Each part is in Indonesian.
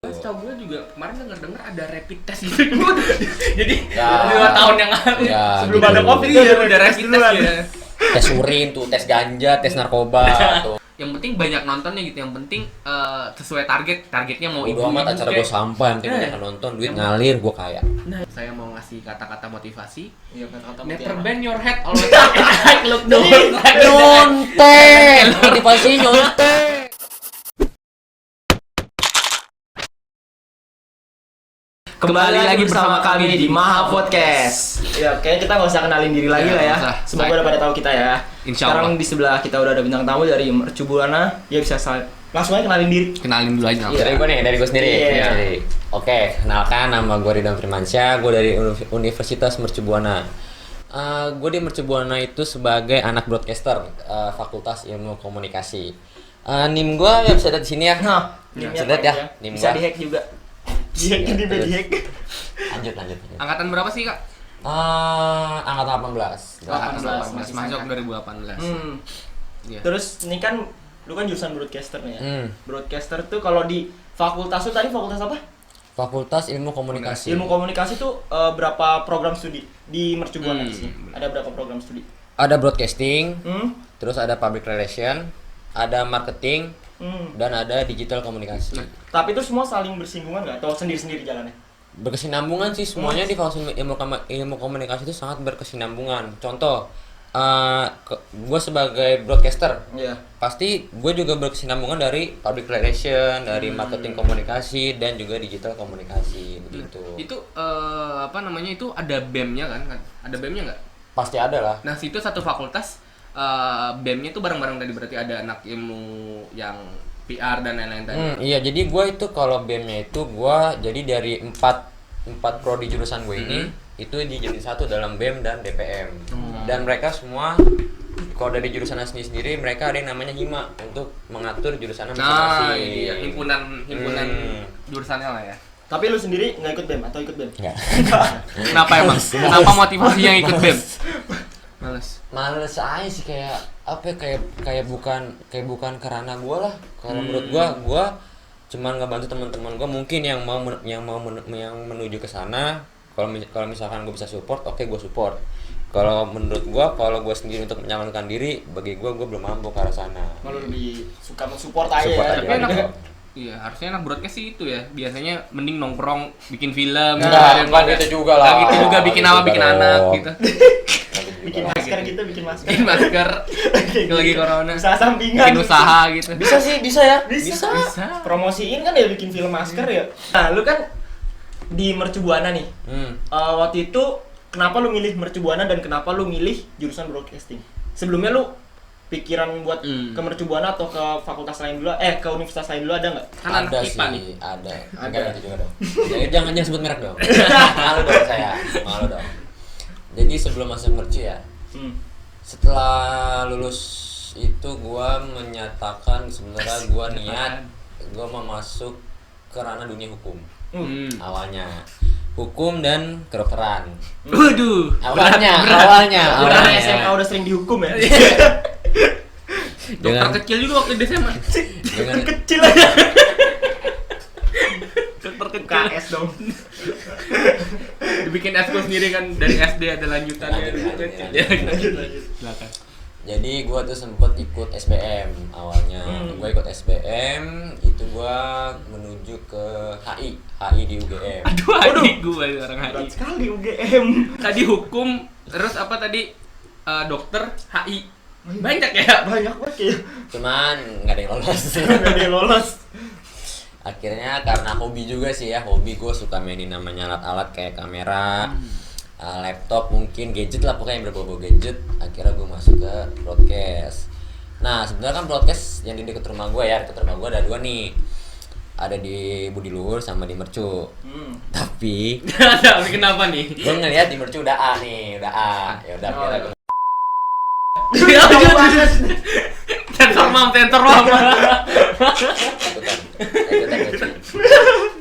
Setahu gue juga kemarin denger ada rapid test gitu. Jadi 2 tahun yang lalu sebelum ada Covid udah rapid test ya. Tes urin tuh, tes ganja, tes narkoba tuh. Yang penting banyak nontonnya gitu, yang penting sesuai targetnya mau Udah amat acara gue sampah, yang penting banyak nonton, duit ngalir, gue kaya. Nah, saya mau ngasih kata-kata motivasi. Iya, kata-kata Never motivasi. bend your head, always look down. Nyontek, motivasi nyontek. Kembali lagi bersama kami di Maha Podcast. Ya, kayaknya kita nggak usah kenalin diri lagi lah ya. Semoga udah pada tahu kita ya. Insya Sekarang Allah. di sebelah kita udah ada bintang tamu dari Mercu Buana. Ya bisa langsung aja kenalin diri. Kenalin dulu aja. Iya. Dari gue sendiri. Iya. Oke, kenalkan nama gue Ridwan Firmansyah, gue dari Universitas Mercu Buana. Gue di Mercu Buana itu sebagai anak broadcaster, Fakultas Ilmu Komunikasi. NIM gue ya bisa lihat di sini ya. Nimnya Bisa lihat ya. apa NIM bisa gua. dihack juga. Dihack ini dihack. Lanjut. Angkatan berapa sih, Kak? Angkatan 18. 18, masuk 2018. Iya. Terus ini kan lu kan jurusan broadcaster nih ya. Broadcaster tuh kalau di fakultas tuh tadi fakultas apa? Fakultas Ilmu Komunikasi. Ilmu komunikasi tuh berapa program studi di Mercu Buana di sini? Ada berapa program studi? Ada broadcasting, Hmm? terus ada public relation, ada marketing, Hmm. dan ada digital komunikasi. Tapi itu semua saling bersinggungan nggak atau sendiri-sendiri jalannya? Berkesinambungan sih semuanya di fakultas ilmu komunikasi itu sangat berkesinambungan. Contoh, gue sebagai broadcaster, Iya. pasti gue juga berkesinambungan dari public relation, dari marketing komunikasi, dan juga digital komunikasi begitu. Itu itu ada BEM-nya kan? Ada BEM-nya nggak? Pasti ada lah. Nah, situ satu fakultas BEM-nya tuh bareng-bareng tadi, berarti ada anak ilmu yang PR dan lain-lain tadi. Iya, jadi gue itu kalau BEM-nya itu gue jadi dari empat prodi jurusan gue ini itu dijadiin satu dalam BEM dan DPM. Dan mereka semua kalau dari jurusan sendiri mereka ada yang namanya HIMA untuk mengatur jurusannya masing-masing. Nah, iya, himpunan jurusannya lah ya. Tapi lu sendiri nggak ikut BEM atau ikut BEM? Enggak. Kenapa emang? Kenapa motivasinya ikut BEM? Males aja sih, kayak apa ya, kayak bukan karena gue lah. Kalau menurut gue cuman ngebantu teman-teman gue mungkin yang menuju ke sana. Kalau misalkan gue bisa support, oke gue support. Kalau menurut gue, kalau gue sendiri untuk menyalurkan diri, bagi gue belum mampu ke arah sana. Malu lebih suka mensupport aja Support ya. aja. Tapi enak. Iya, harusnya anak broadcast sih itu ya. Biasanya mending nongkrong, bikin film. Enggak gitu juga lah. Enggak gitu juga, bikin apa, bikin anak gitu. Bikin masker gitu, bikin masker. Bikin masker. Lagi corona. Usaha sampingan. Bikin usaha gitu. Bisa sih, bisa ya. Bisa. Bisa. Promosiin kan ya bikin film masker ya. Nah, lu kan di Mercu Buana nih. Waktu itu kenapa lu milih Mercu Buana dan kenapa lu milih jurusan broadcasting? Sebelumnya lu pikiran buat ke Mercu Buana atau ke fakultas lain dulu, ke universitas lain dulu ada nggak? Kan anak Ada IPA sih, nih. ada. Ada. Enggak nanti juga dong. Jangan sebut merek dong. Malu dong saya, malu dong. Jadi sebelum masuk Mercu ya, setelah lulus itu gua menyatakan sebenarnya gua niat gua mau masuk ke ranah dunia hukum. Awalnya hukum dan kedokteran. Waduh. Awalnya. Udah SMK udah sering dihukum ya. Dokter kecil juga waktu di SMA. Dengan Kecil aja. Dokter kecil. KS dong. Dibikin eskul sendiri kan, dari SD ada lanjutannya. Lanjut. Silakan. Jadi gua tuh sempet ikut SBM awalnya. Gua ikut SBM, itu gua menuju ke HI di UGM. Aduh, adik gue orang HI. Berat sekali UGM. Tadi hukum, terus apa tadi? Dokter, HI. Banyak ya? Banyak banget ya. Cuman nggak ada yang lolos. Nggak ada yang lolos. Akhirnya karena hobi juga sih ya, hobi gue suka mainin namanya alat-alat kayak kamera, laptop mungkin, gadget lah pokoknya yang berbau gadget. Akhirnya gue masuk ke broadcast. Nah sebenarnya kan broadcast yang di dekat rumah gue ya, dekat rumah gue ada 2 nih. Ada di Budi Luhur sama di Mercu. Tapi Ada, kenapa nih? gue ngeliat di Mercu udah A nih, udah A. Ya udah akhirnya gue Sensor mam. ikutan.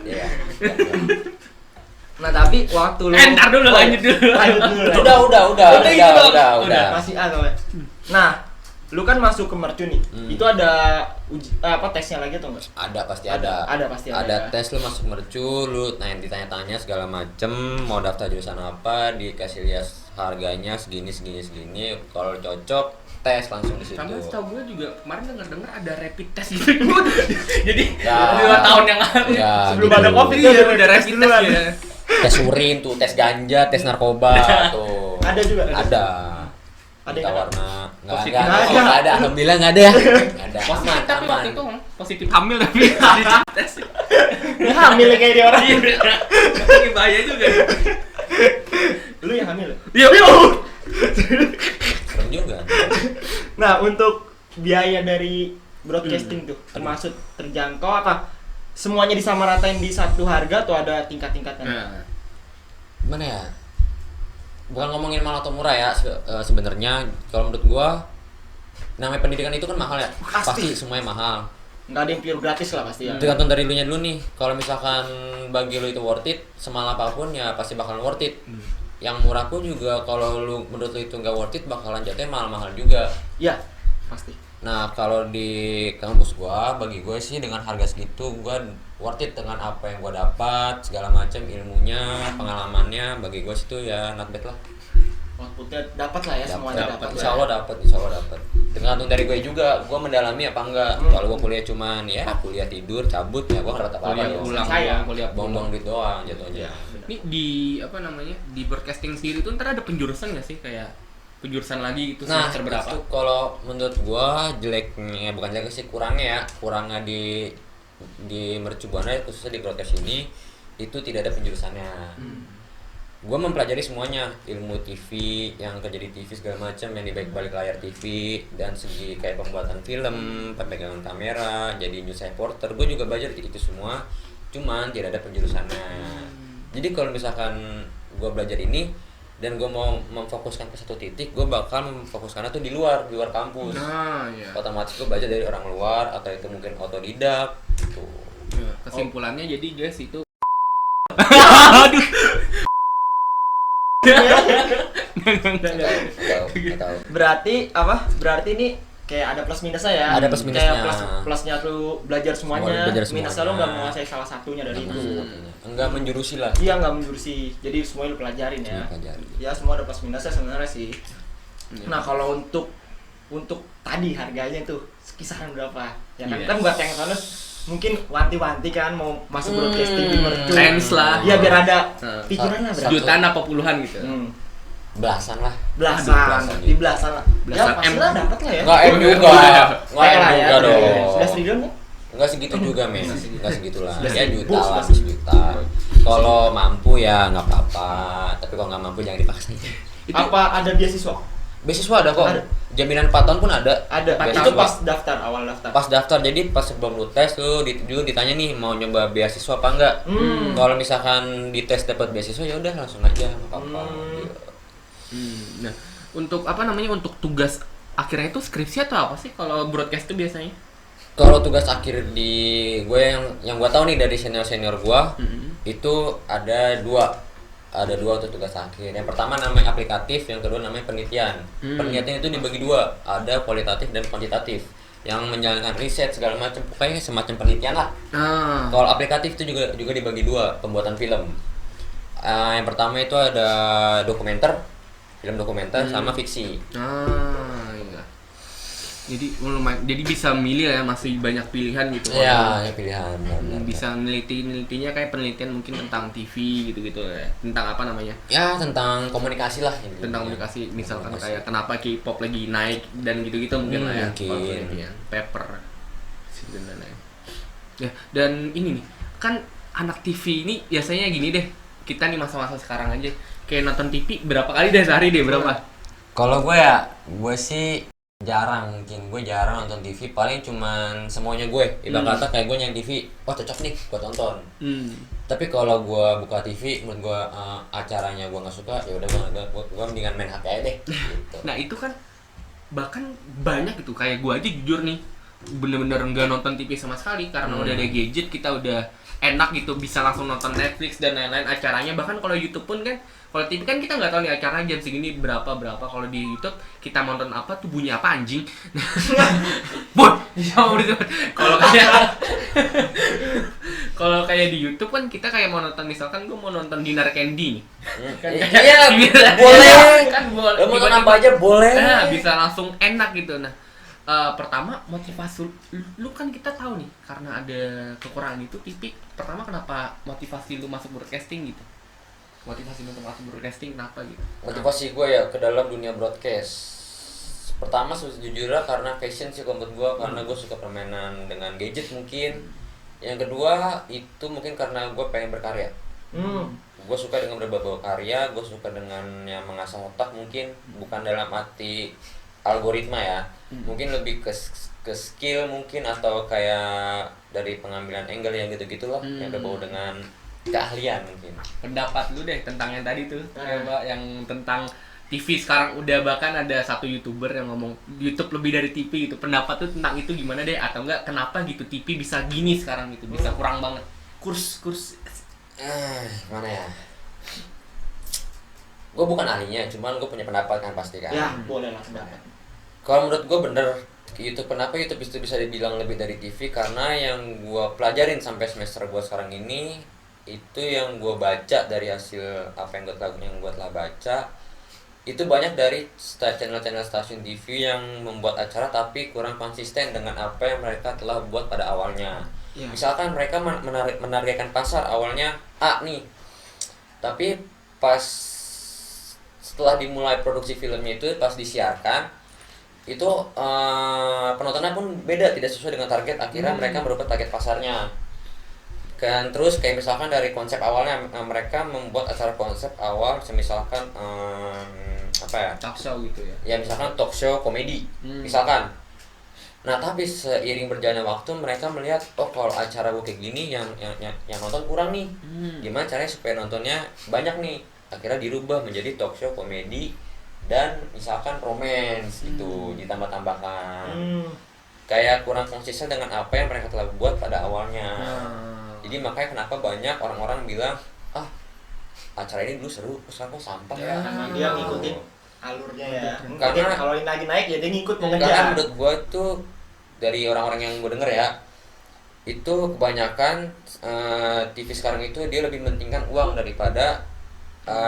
Iya. Nah, tapi waktu lu Ntar dulu, lanjut dulu. Udah. Masih A namanya. Nah, lu kan masuk ke Mercu nih. Itu ada tesnya lagi atau enggak? Ada pasti Ada pasti ada. Ada Ya. tes lu masuk mercu, lu ditanya-tanya segala macem, mau daftar jurusan apa, dikasih lihat harganya segini. Kalau cocok tes langsung di situ. Sama setahu gue juga kemarin denger ada rapid test gitu. Jadi Ya. 2 tahun yang lalu. Ya, Sebelum gitu. ada Covid Iya, ya, udah rapid test duluan. ya. Tes urin tuh, tes ganja, tes narkoba tuh. Ada juga? Ada. Ada Kita yang warna Positif. nggak ada. Alhamdulillah nggak ada ya. Nggak ada. Positif Aman, tapi waktu aman. itu positif hamil tapi di rapid test. Ini hamil kayak dia orang. Iya. Ini bahaya juga. Lu yang hamil. Iya. Serem juga. Nah, untuk biaya dari broadcasting tuh termasuk terjangkau apa? Semuanya disamaratain di satu harga atau ada tingkat-tingkatnya? Nah, Gimana ya? Bukan ngomongin mahal atau murah ya sebenarnya. Kalau menurut gua, namanya pendidikan itu kan mahal ya. Pasti semuanya mahal. Nggak ada yang pure gratis lah pasti ya. Tergantung dari lu nya dulu nih. Kalau misalkan bagi lu itu worth it, semahal apapun ya pasti bakalan worth it. Yang murah pun juga kalau lu menurut lu itu nggak worth it, bakalan jatuhnya mahal-mahal juga. Iya, pasti. Nah kalau di kampus gua, bagi gue sih dengan harga segitu gua worth it dengan apa yang gua dapat, segala macam ilmunya, pengalamannya, bagi gua situ ya not bad lah. Outputnya dapat lah ya, semuanya dapat. Insya Allah dapat. Tergantung dari gue juga, gua mendalami apa enggak. Kalau gua kuliah cuman ya kuliah tidur cabut ya gua nggak dapat apa-apa. kuliah Ya. pulang, Saya. kuliah pulang. Buang-buang duit doang jatuhnya. Ini di apa namanya? Di broadcasting sendiri tuh ntar ada penjurusan nggak sih kayak penjurusan lagi itu Nah, semester berapa? itu kalau menurut gua jeleknya bukan jelek sih, kurangnya di Mercu Buana khususnya di broadcast ini itu tidak ada penjurusannya. Gua mempelajari semuanya, ilmu TV, yang kerja di TV segala macam, yang di balik layar TV dan segi kayak pembuatan film, pemegangan kamera, jadi news reporter, gue juga belajar itu semua, cuman tidak ada penjurusannya. Jadi kalau misalkan gua belajar ini dan gue mau memfokuskan ke satu titik, gue bakal memfokuskannya tuh di luar kampus. Nah, iya. Otomatis gue belajar dari orang luar atau itu mungkin otodidak gitu. Ya, kesimpulannya jadi guys itu Nggak tahu. Berarti ini kayak ada plus minusnya ya. Ada plus minusnya. Kayak plusnya tuh belajar semuanya. Belajar semuanya. Minusnya lo nggak menguasai salah satunya dari itu. Enggak menjurusi lah. Iya, nggak menjurusi. Jadi semuanya lo pelajarin ya. Pelajari. Ya semua ada plus minusnya sebenarnya sih. Iya. Nah kalau untuk tadi harganya tuh kisaran berapa? Ya kan Yes. kan buat yang sana mungkin wanti-wanti kan mau masuk broadcasting di mercu. Trends lah. Iya biar ada Nah. pikiran lah berapa? Sejutaan apa puluhan gitu. Belasan lah. Belasan, Aduh, di belasan lah. Ya Belasan pasti M. lah dapat lah ya. Enggak M juga. Enggak M lah ya, juga dong. Sudah triliun kan? Enggak segitu juga, men. Enggak segitulah. Sudah Ya 1.000, juta lah, sudah 1 juta. Kalau mampu ya nggak apa-apa. Tapi kalau nggak mampu jangan dipaksa. Itu Apa ada beasiswa? Beasiswa ada kok. Ada. Jaminan 4 tahun pun ada. Ada. Beasiswa. Itu pas daftar, awal daftar. Pas daftar, jadi pas sebelum lu tes tuh dulu ditanya nih mau nyoba beasiswa apa enggak. Kalau misalkan dites dapat beasiswa ya udah langsung aja nggak apa-apa. Nah, untuk apa namanya? Untuk tugas akhirnya itu skripsi atau apa sih kalau broadcast itu biasanya? Kalau tugas akhir di gue yang gue tahu nih dari senior gue itu ada dua untuk tugas akhir. Yang pertama namanya aplikatif, yang kedua namanya penelitian. Penelitian itu dibagi dua, ada kualitatif dan kuantitatif. Yang menjalankan riset segala macam, pokoknya semacam penelitian lah. Kalau aplikatif itu juga dibagi dua, pembuatan film. Yang pertama itu ada film dokumenter sama fiksi. Iya. Jadi lumayan, jadi bisa milih ya, masih banyak pilihan gitu. Iya, ya pilihan. Benar. Bisa nelitinya kayak penelitian mungkin tentang TV gitu-gitu ya. Tentang apa namanya? Ya tentang komunikasi lah. Tentang komunikasi, misalkan kayak kenapa K-pop lagi naik dan gitu-gitu mungkin lah ya. Mungkin. Kalau penelitian, paper dan lain-lain. Ya, dan ini nih, kan anak TV ini biasanya gini deh. Kita nih masa-masa sekarang aja kayak nonton TV berapa kali deh sehari deh, berapa? Kalau gue sih jarang nonton TV, paling cuman semuanya gue ibarat kata kayak gue yang TV cocok nih gue tonton. Tapi kalau gue buka TV menurut gue acaranya gue nggak suka, ya udah gue mendingan main HP aja deh gitu. Nah itu kan bahkan banyak gitu, kayak gue aja jujur nih bener-bener nggak nonton TV sama sekali karena udah ada gadget, kita udah enak gitu bisa langsung nonton Netflix dan lain-lain acaranya. Bahkan kalau YouTube pun kan Kalau TV kan kita nggak tahu nih acara jam segini berapa. Kalau di YouTube kita nonton apa tuh bunyi apa anjing. Bot. Kalau kayak kalau kayak di YouTube kan kita kayak mau nonton, misalkan gue mau nonton Dinar Candy nih. Kan Iya, kayak boleh. kan boleh. Lo mau nonton apa aja boleh. Nah, bisa langsung enak gitu. Nah, pertama motivasi lu kan kita tahu nih karena ada kekurangan itu TV. Pertama kenapa motivasi lu masuk broadcasting gitu? Motivasi lu untuk masuk broadcasting kenapa gitu? Motivasi gue ya ke dalam dunia broadcast. Pertama sejujurnya karena passion sih kalau menurut gue, karena gue suka permainan dengan gadget mungkin. Yang kedua itu mungkin karena gue pengen berkarya. Gue suka dengan berbagai karya, gue suka dengan yang mengasah otak mungkin, bukan dalam arti algoritma ya. Mungkin lebih ke skill mungkin, atau kayak dari pengambilan angle yang gitu-gitulah, yang berbau dengan keahlian mungkin. Pendapat lu deh tentang yang tadi tuh, yang tentang TV sekarang udah bahkan ada satu YouTuber yang ngomong YouTube lebih dari TV gitu. Pendapat tuh tentang itu gimana deh, atau enggak kenapa gitu TV bisa gini sekarang gitu, bisa kurang banget. Kurs Mana ya? Gue bukan ahlinya, cuman gue punya pendapat kan pasti kan. Ya, boleh lah pendapat. Kalau menurut gue bener YouTube, kenapa YouTube itu bisa dibilang lebih dari TV? Karena yang gue pelajarin sampai semester gue sekarang ini, itu yang gue baca dari hasil apa yang gue telah baca, itu banyak dari channel-channel stasiun TV yang membuat acara tapi kurang konsisten dengan apa yang mereka telah buat pada awalnya. Misalkan mereka menargetkan pasar awalnya A nih, tapi pas setelah dimulai produksi filmnya itu, pas disiarkan itu penontonnya pun beda, tidak sesuai dengan target. Akhirnya mereka merubah target pasarnya kan. Terus kayak misalkan dari konsep awalnya mereka membuat acara konsep awal misalkan apa ya, talk show gitu ya. Ya misalkan talk show komedi misalkan. Nah tapi seiring berjalannya waktu mereka melihat, oh kalau acara gue kayak gini yang nonton kurang nih, gimana caranya supaya nontonnya banyak nih. Akhirnya dirubah menjadi talk show komedi dan misalkan romance gitu, ditambah-tambahkan. Kayak kurang konsisten dengan apa yang mereka telah buat pada awalnya. Jadi makanya kenapa banyak orang-orang bilang, acara ini dulu seru, sekarang kok sampah ya. Karena dia ngikutin alurnya ya. Karena kalau ini lagi naik ya dia ngikut mau karena ngejar. menurut gue tuh dari orang-orang yang gue denger ya, itu kebanyakan TV sekarang itu dia lebih mementingkan uang daripada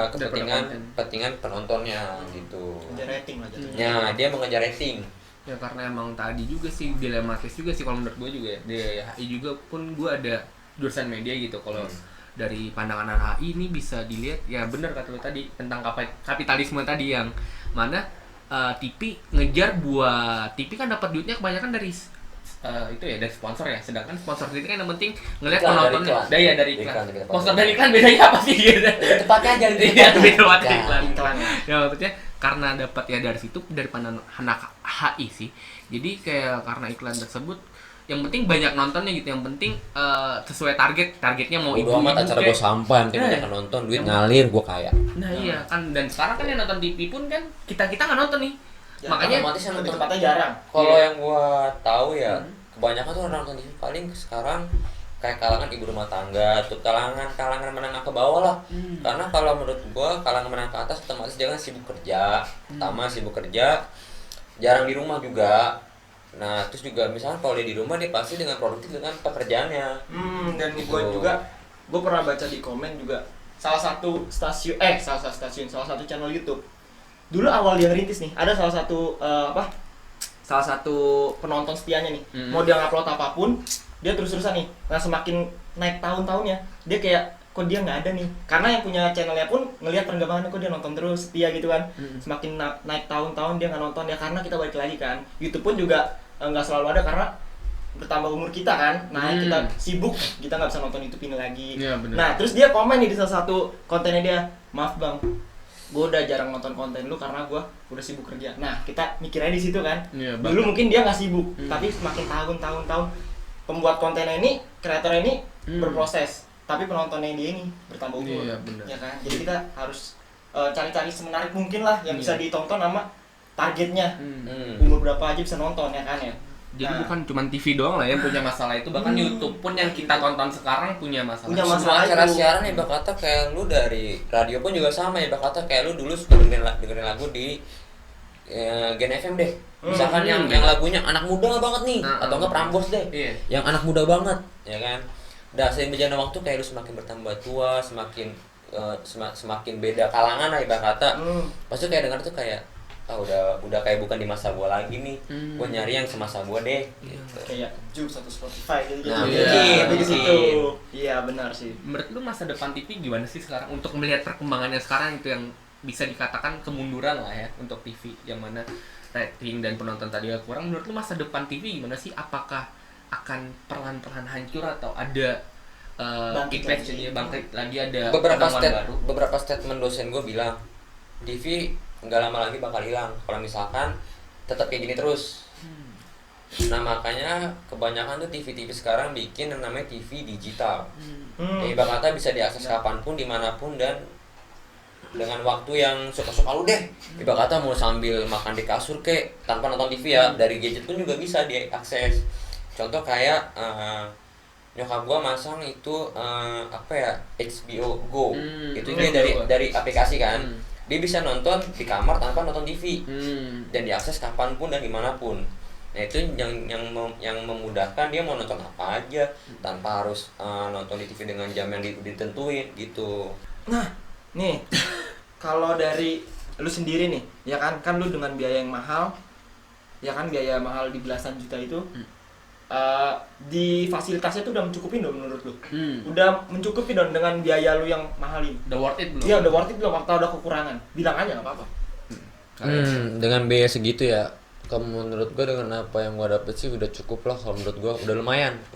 kepentingan penontonnya gitu. Ngejar rating lah jatuhnya. Ya, dia mengejar rating. Ya karena emang tadi juga sih dilematis juga sih kalau menurut gue juga ya. Di HI juga pun gue ada jurusan media gitu. Kalau dari pandangan HI ini bisa dilihat ya benar kata lu tadi tentang kapitalisme tadi, yang mana TV ngejar buat TV kan dapat duitnya kebanyakan dari itu ya, dari sponsor ya. Sedangkan sponsor itu kan yang penting ngelihat penontonnya. Dari iklan. Sponsor dari iklan bedanya apa sih gitu? Tepatnya aja gitu. Iya, tepatnya iklan. Iklan. Ya maksudnya karena dapat ya dari situ, dari pandangan anak HI sih. Jadi kayak karena iklan tersebut yang penting banyak nontonnya gitu, yang penting sesuai targetnya mau ibu amat acara gue sampah, nanti banyak nonton, duit ngalir, gue kaya. Nah iya kan, dan sekarang kan yang nonton TV pun kan kita nggak nonton nih. Ya, makanya otomatis yang lebih tepatnya jarang. Kalau yang gue tahu ya, kebanyakan tuh orang nonton TV paling sekarang kayak kalangan ibu rumah tangga tuh, kalangan menengah ke bawah lah. Karena kalau menurut gue kalangan menengah ke atas otomatis dia kan sibuk kerja, pertama sibuk kerja, jarang di rumah juga. Nah, terus juga misalnya kalau dia di rumah, dia pasti dengan produktif dengan pekerjaannya. Dan gue juga, gue pernah baca di komen juga salah satu channel YouTube. Dulu awal dia ngerintis nih, ada salah satu penonton setianya nih. Mau dia ngupload apapun, dia terus-terusan nih. Nah, semakin naik tahun-tahunnya, dia kayak kok dia nggak ada nih. Karena yang punya channelnya pun ngelihat perkembangannya, kok dia nonton terus, setia gitu kan. Semakin naik tahun-tahun dia nggak nonton ya, karena kita balik lagi kan. YouTube pun juga nggak selalu ada karena bertambah umur kita kan. Nah, kita sibuk, kita nggak bisa nonton YouTube ini lagi. Ya, bener. Nah, terus dia komen nih di salah satu kontennya dia, maaf bang, gue udah jarang nonton konten lu karena gue udah sibuk kerja. Nah, kita mikirnya di situ kan. Ya, dulu mungkin dia nggak sibuk, tapi semakin tahun pembuat kontennya ini, kreatornya ini berproses, tapi penontonnya dia ini bertambah umur. Iya, bener. Ya kan. Jadi kita harus cari-cari semenarik mungkin lah yang bisa ditonton sama targetnya. Umur berapa aja bisa nonton ya kan ya. Jadi bukan cuma TV doang lah yang punya masalah itu, bahkan YouTube pun yang kita tonton sekarang punya masalah. Semua acara siaran ya kata kayak lu dari radio pun juga sama ya kata kayak lu dulu suka dengerin lagu di Gen FM deh. Misalkan yang lagunya anak muda banget nih atau enggak Prambors deh. Yang anak muda banget, ya kan? Udah seiring berjalannya waktu kayak lu semakin bertambah tua, semakin beda kalangan lah ibarat kata. Pasti kayak dengar tuh kayak udah kayak bukan di masa gua lagi nih. Gua nyari yang semasa gua deh gitu. Kayak Jux atau Spotify gitu. Nah, mungkin. Iya, benar sih. Menurut lu masa depan TV gimana sih sekarang untuk melihat perkembangannya sekarang itu yang bisa dikatakan kemunduran lah ya untuk TV, yang mana rating dan penonton tadi kurang. Menurut lu masa depan TV gimana sih? Apakah akan perlahan-lahan hancur atau ada bangkit lagi ada beberapa statement dosen gue bilang TV nggak lama lagi bakal hilang kalau misalkan tetap kayak gini terus. Nah makanya kebanyakan tuh TV sekarang bikin yang namanya TV digital. Ibarat kata bisa diakses kapanpun, dimanapun, dan dengan waktu yang suka-suka lu deh. Ibarat kata mau sambil makan di kasur kek tanpa nonton TV ya, dari gadget pun juga bisa diakses. Contoh kayak nyokap gua masang itu HBO Go. Itu dia dari aplikasi kan. Dia bisa nonton di kamar tanpa nonton TV. Dan diakses kapanpun dan dimanapun. Nah itu yang memudahkan dia mau nonton apa aja tanpa harus nonton di TV dengan jam yang ditentuin gitu. Nah, nih kalau dari lu sendiri nih, ya kan lu dengan biaya yang mahal, ya kan biaya mahal di belasan juta itu, di fasilitasnya tuh udah mencukupi dong menurut lu? Udah mencukupi dong dengan biaya lu yang mahal ini? Udah worth it belum? Iya udah worth it belum? Atau ada kekurangan? Bilang aja nggak apa-apa. Dengan biaya segitu ya, kalau menurut gua dengan apa yang gua dapet sih udah cukup lah. Kalau menurut gua udah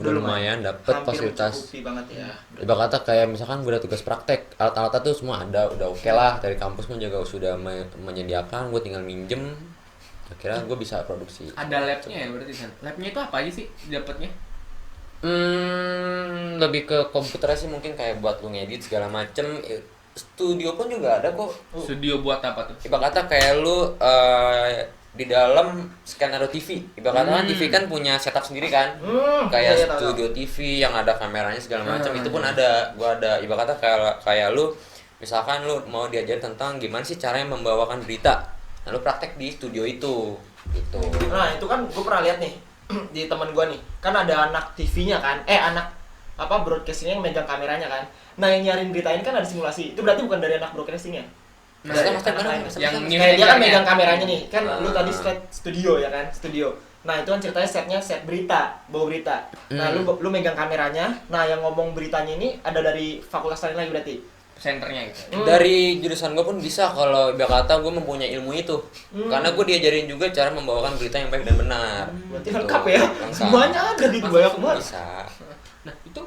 lumayan dapet fasilitas. Banget ya. Ibarat kata kayak misalkan gua ada tugas praktek, alat-alatnya tuh semua ada, udah oke lah. Dari kampus pun juga sudah menyediakan, gua tinggal minjem. Akhirnya gue bisa produksi. Ada labnya ya berarti kan? Labnya itu apa aja sih dapatnya? Lebih ke komputer sih mungkin kayak buat lu ngedit segala macem. Studio pun juga ada kok. Studio buat apa tuh? Ibarat kata kayak lu di dalam skenario TV. Ibarat kata kan TV kan punya setup sendiri kan. Kayak studio TV yang ada kameranya segala macam. Itu pun ada. Gua ada. Ibarat kata kayak lu misalkan lu mau diajar tentang gimana sih caranya membawakan berita. Lalu praktek di studio itu gitu. Nah itu kan gue pernah lihat nih di temen gue nih, kan ada anak TV-nya kan, anak broadcastingnya yang megang kameranya kan. Nah yang nyariin berita ini kan ada simulasi, itu berarti bukan dari anak broadcastingnya. Yang kayak dia kan megang kameranya nih, kan lu tadi studio ya kan, studio. Nah itu kan ceritanya set berita, bawa berita. Nah lu megang kameranya, nah yang ngomong beritanya ini ada dari fakultas lain lagi berarti. Senternya gitu. Dari jurusan gue pun bisa kalau ibarat kata gue mempunyai ilmu itu. Karena gue diajarin juga cara membawakan berita yang baik dan benar. Berarti lengkap ya. Semuanya ada gitu, banyak banget. Bisa. Nah, itu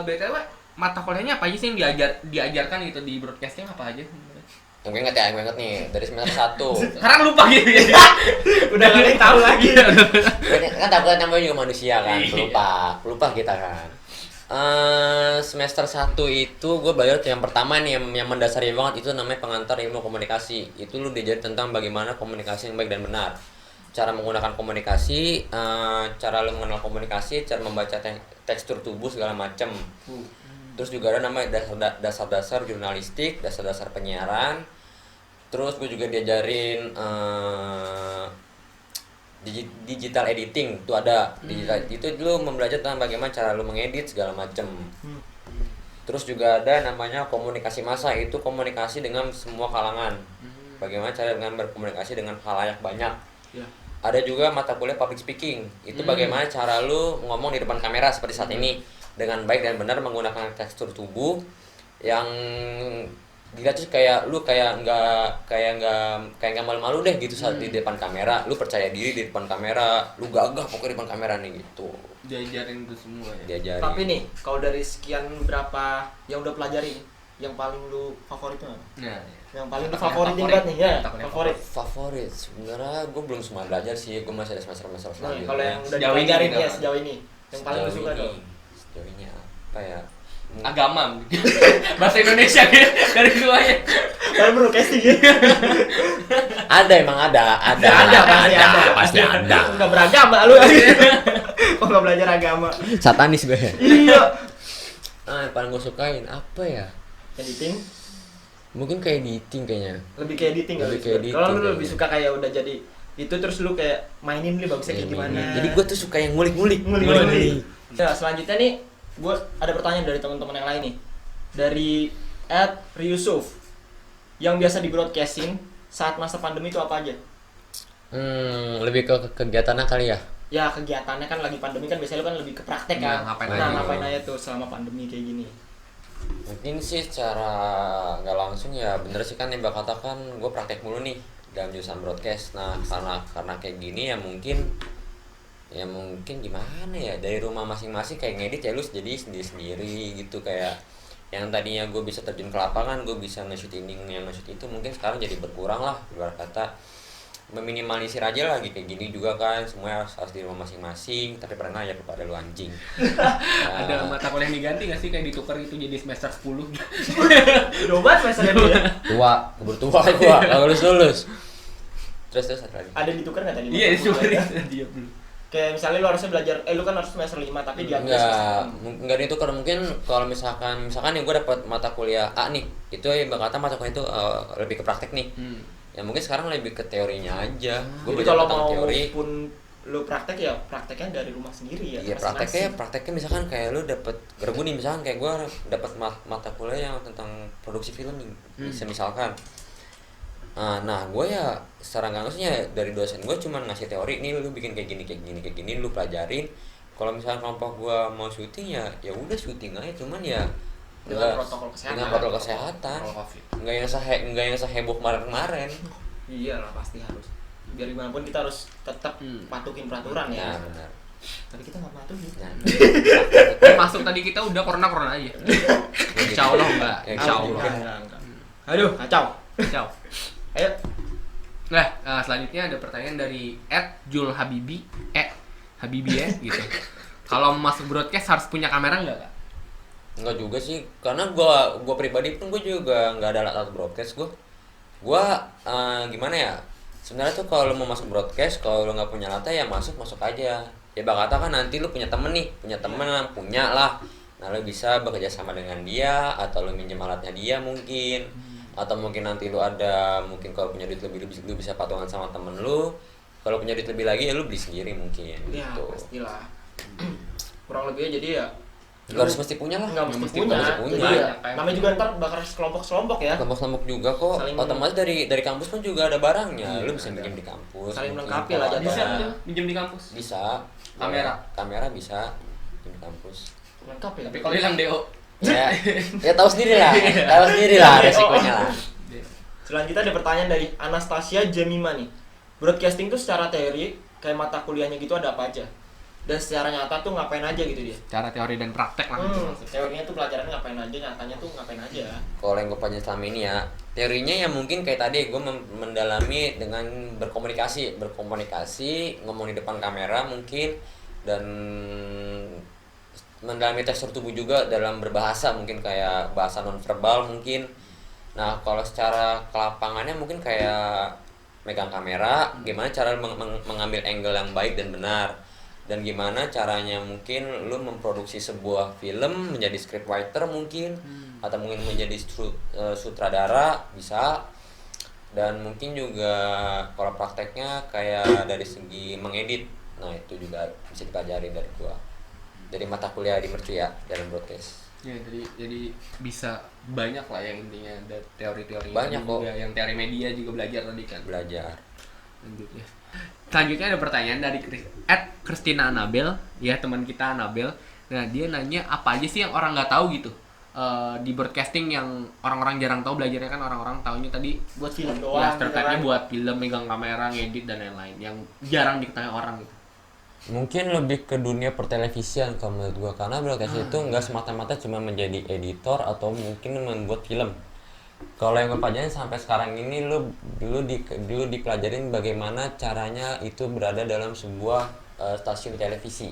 BTW mata kuliahnya apa aja sih yang diajarkan gitu di broadcasting apa aja? Yang gue inget nih dari semester 1. Sekarang lupa gitu. Udah gak ada yang tahu lagi. Kan takutnya namanya juga manusia kan, pelupa kita kan. Semester 1 itu gue belajar yang pertama nih yang mendasari banget itu namanya pengantar ilmu komunikasi. Itu lu diajarin tentang bagaimana komunikasi yang baik dan benar, cara menggunakan komunikasi, cara lu mengenal komunikasi, cara membaca tekstur tubuh segala macem. Terus juga ada namanya dasar-dasar jurnalistik, dasar-dasar penyiaran. Terus gue juga diajarin digital editing itu ada. Digital itu dulu membelajar tentang bagaimana cara lu mengedit segala macem. Terus juga ada namanya komunikasi massa, itu komunikasi dengan semua kalangan. Bagaimana cara dengan berkomunikasi dengan khalayak banyak. Ada juga mata kuliah public speaking, itu bagaimana cara lu ngomong di depan kamera seperti saat ini dengan baik dan benar menggunakan tekstur tubuh yang dilihat tuh kayak lu kayak nggak malu-malu deh gitu saat di depan kamera. Lu percaya diri di depan kamera, lu gagah pokoknya di depan kamera nih gitu. Diajarin itu semua ya. Diajarin. Tapi nih, kalau dari sekian berapa yang udah pelajari, yang paling lu favoritnya apa? Nah, yang paling lu favoritin banget nih ya, favorit sebenarnya gue belum semua belajar sih, gue masih ada semester selanjutnya. Kalau yang udah dipelajarin ya sejauh ini, yang paling lu suka dong? Sejauh ini apa ya? agama. Bahasa Indonesia gitu dari semuanya. Kalau broadcasting ya. Ada emang ada pasti ada. Enggak beragama lu. Kok enggak belajar agama? Satanis gue. Iya. Yang paling gue sukain apa ya? Editing. Mungkin kayak editing kayaknya. Lebih ke editing Lebih ke editing kalau lu kayaknya. lebih suka kayak udah jadi itu terus lu kayak mainin nih bagusnya kayak gimana. Jadi gue tuh suka yang ngulik-ngulik. Ngulik. Nah, selanjutnya nih gue ada pertanyaan dari teman-teman yang lain nih. Dari @Ryusuf. Yang biasa di broadcasting saat masa pandemi itu apa aja? Lebih ke kegiatannya kali ya. Ya kegiatannya kan lagi pandemi kan biasanya lu kan lebih ke praktek kan. Ngapain aja tuh selama pandemi kayak gini? Mungkin sih secara nggak langsung ya bener sih kan yang bakal katakan gue praktek mulu nih dalam jurusan broadcast. Nah karena kayak gini ya mungkin gimana ya, dari rumah masing-masing kayak ngedit ya lu jadi sendiri gitu. Kayak yang tadinya gue bisa terjun ke lapangan, gue bisa nge-shoot ini yang nge-shoot itu, mungkin sekarang jadi berkurang lah, ibarat kata meminimalisir aja lagi kayak gini juga kan, semuanya harus di rumah masing-masing. Tapi pernah ya kepada lu anjing. Ada mata kuliah diganti nggak sih kayak ditukar itu jadi semester 10? Udah banget semester dulu ya. Keburu tua gua, nggak lulus. Terus apa lagi? Ada ditukar nggak tadi? Iya, ditukar dia belum. Kayak misalnya lu harusnya belajar, lu kan harus semester 5 tapi diambil semester 6. Enggak itu karena mungkin kalau misalkan nih gue dapat mata kuliah A nih, itu ya bakal mata kuliah itu lebih ke praktek nih. Ya mungkin sekarang lebih ke teorinya aja. Gue Jadi belajar kalau tentang mau teori. pun lu praktek ya prakteknya dari rumah sendiri ya. Iya prakteknya misalkan kayak lu dapat gerbu nih, misalkan kayak gue dapat mata kuliah yang tentang produksi film nih, misalkan. Nah gue ya secara nggak langsungnya dari dosen gue cuma ngasih teori nih, lu bikin kayak gini lu pelajarin. Kalau misalnya kelompok gue mau syuting ya udah syuting aja, cuman ya dengan protokol kesehatan. Nggak yang seheboh kemarin. Iya lah pasti harus. Biar gimana pun kita harus tetap patuhin peraturan ya. Nah benar. Tapi kita nggak patuhin. Masuk tadi kita udah corona aja. Insya Allah enggak. Insya Allah. Enggak. Aduh kacau. Ayo. Nah, selanjutnya ada pertanyaan dari @julhabibi, Habibi ya gitu. Kalau masuk broadcast harus punya kamera nggak, Kak? Enggak juga sih, karena gua pribadi pun gue juga nggak ada alat broadcast gua gimana ya, sebenarnya tuh kalau mau masuk broadcast, kalau lo nggak punya alatnya ya masuk aja. Ya bakal kan nanti lu punya temen lah, nah lo bisa bekerja sama dengan dia atau lo minjem alatnya dia mungkin, atau mungkin nanti lu ada, mungkin kalau punya duit lebih lu bisa patungan sama temen lu. Kalau punya duit lebih lagi ya lu beli sendiri mungkin ya, gitu. Pastilah. Kurang lebihnya jadi ya Gak harus mesti punya lah. Nggak mesti punya. Jadi ya, namanya juga ntar bakal kelompok ya. Kelompok juga kok. Otomatis dari kampus pun juga ada barangnya. Lu bisa minjem di kampus. Saling melengkapi lah jadinya. Bisa minjem di kampus. Bisa. Kamera bisa minjem di kampus. Lengkap ya. Tapi kalau hilang DO. Ya tahu sendiri lah resikonya lah. Selanjutnya ada pertanyaan dari Anastasia Jemima nih. Broadcasting tuh secara teori kayak mata kuliahnya gitu ada apa aja? Dan secara nyata tuh ngapain aja gitu dia? Cara teori dan praktek lah. Teorinya tuh pelajarannya ngapain aja, nyatanya tuh ngapain aja? Kalau yang gue pelajari selama ini ya, teorinya ya mungkin kayak tadi gue mendalami dengan berkomunikasi, ngomong di depan kamera mungkin, dan mendalami tekstur tubuh juga dalam berbahasa, mungkin kayak bahasa nonverbal mungkin. Nah kalau secara kelapangannya mungkin kayak megang kamera, gimana cara mengambil angle yang baik dan benar, dan gimana caranya mungkin lu memproduksi sebuah film menjadi scriptwriter mungkin, atau mungkin menjadi sutradara bisa. Dan mungkin juga kalau prakteknya kayak dari segi mengedit, nah itu juga bisa dipelajari dari gua, dari mata kuliah di Mercu ya dalam broadcast. Ya, jadi bisa banyak lah yang intinya, ada teori-teori banyak kok. Juga, yang teori media juga belajar tadi kan. Belajar. Lanjutnya. Selanjutnya ada pertanyaan dari Christina Anabel, ya teman kita Anabel. Nah dia nanya apa aja sih yang orang nggak tahu gitu di broadcasting, yang orang-orang jarang tahu belajarnya kan. Orang-orang tahunya tadi buat film doang. Ya stereotipnya buat film, megang kamera, ngedit dan lain-lain yang jarang diketahui orang gitu. Mungkin lebih ke dunia pertelevisian kalau menurut gua, karena broadcast itu nggak semata-mata cuma menjadi editor atau mungkin membuat film. Kalau yang gue pelajarin sampai sekarang ini, dulu dipelajarin bagaimana caranya itu berada dalam sebuah stasiun televisi.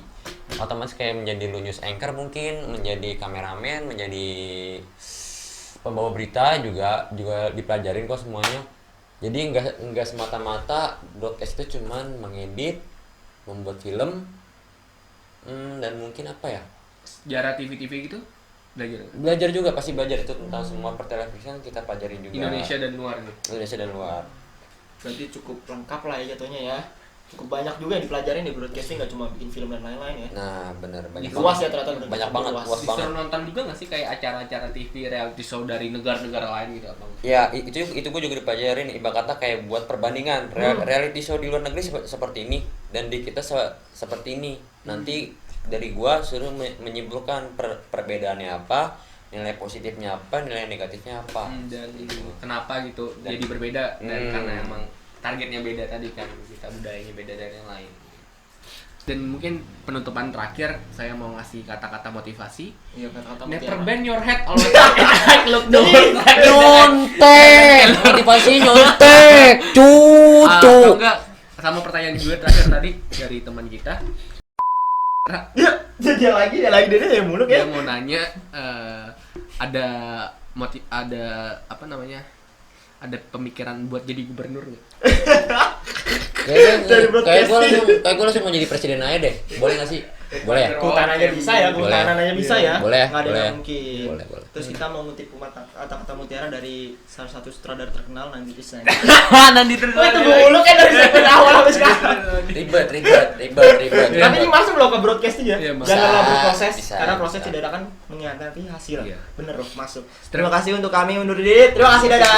Otomatis kayak menjadi lu news anchor mungkin, menjadi kameramen, menjadi pembawa berita juga dipelajarin kok semuanya. Jadi enggak semata-mata broadcast itu cuman mengedit, membuat film, dan mungkin apa ya? Sejarah TV gitu Belajar juga, pasti belajar itu tentang semua pertelevisian kita pelajarin juga. Indonesia dan luar gitu. Indonesia dan luar. Berarti cukup lengkap lah ya jatuhnya ya. Cukup banyak juga yang dipelajarin di broadcasting, nggak cuma bikin film dan lain-lain ya. Nah, bener banyak Luas banget. ya ternyata Banyak banget, luas banget. Disuruh nonton juga nggak sih kayak acara-acara TV reality show dari negara-negara lain gitu apa? Ya, itu gue juga dipelajarin, ibarat kata kayak buat perbandingan reality show di luar negeri seperti ini dan di kita seperti ini. Nanti dari gua suruh menyimpulkan perbedaannya apa, nilai positifnya apa, nilai negatifnya apa. Dan kenapa gitu jadi berbeda dan karena emang targetnya beda tadi kan, kita budayanya beda dari yang lain. Dan mungkin penutupan terakhir saya mau ngasih kata-kata motivasi. Iya, kata-kata Never mutiara. bend your head, always look down. Nyontek, motivasi nyontek, cucu. Atau enggak sama pertanyaan gue terakhir tadi dari teman kita. Ya, dia lagi dia muluk Dia ya. mau nanya ada apa namanya? Ada pemikiran buat jadi gubernur nggak? Kayak gue langsung mau jadi presiden aja deh. Boleh nggak sih? Boleh ya? Kehutanan aja bisa ya, kehutanan aja bisa ya. Boleh, Nggak ada boleh. yang mungkin. Boleh. Terus kita mau ngutip kata-kata mutiara dari salah satu sutradara terkenal Nandi Krishna. Nanti terus. Oh, itu mulu kan dari segmen awal sampai sekarang. Ribet. Tapi ini masuk loh ke broadcasting ya. Iya, masuk. Janganlah berproses Bisa, karena proses bisa. tidak akan mengkhianati hasil. Iya. Bener loh, masuk. Terima kasih untuk kami undur diri. Terima kasih, dadah.